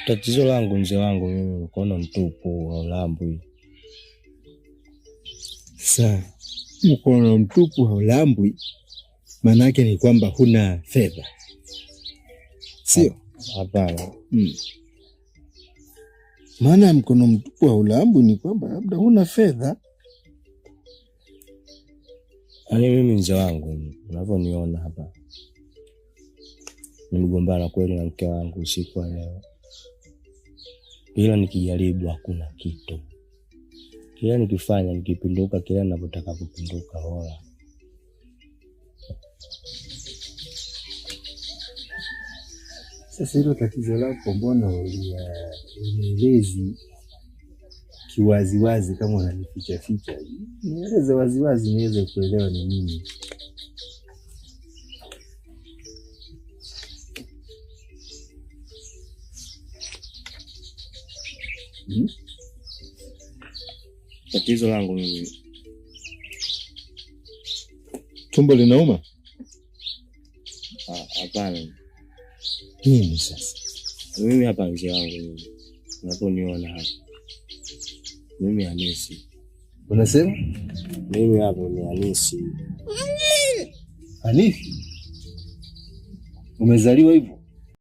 Tatizo langu mzee wangu mimi mkono mtupu haulambwi. Sasa mkono mtupu haulambwi maana yake ni kwamba huna fedha, sio? Hapana. Maana mkono mtupu haulambwi ni kwamba labda huna fedha. Yaani mimi mzee wangu unavyoniona hapa, nimegombana kweli na mke wangu usiku wa leo, ila nikijaribu hakuna kitu. Kila nikifanya nikipinduka, kila ninapotaka kupinduka hola. Sasa hilo tatizo lako mbona unielezi kiwaziwazi kama unanificha ficha? Nieleze waziwazi niweze kuelewa ni nini. Tatizo langu mimi, tumbo linauma? Hapana. Nini sasa? Mimi hapa mzee wangu, unaponiona hapa mimi Hamisi. Unasema? Mimi hapo ni Hamisi. Hamisi? Umezaliwa hivyo?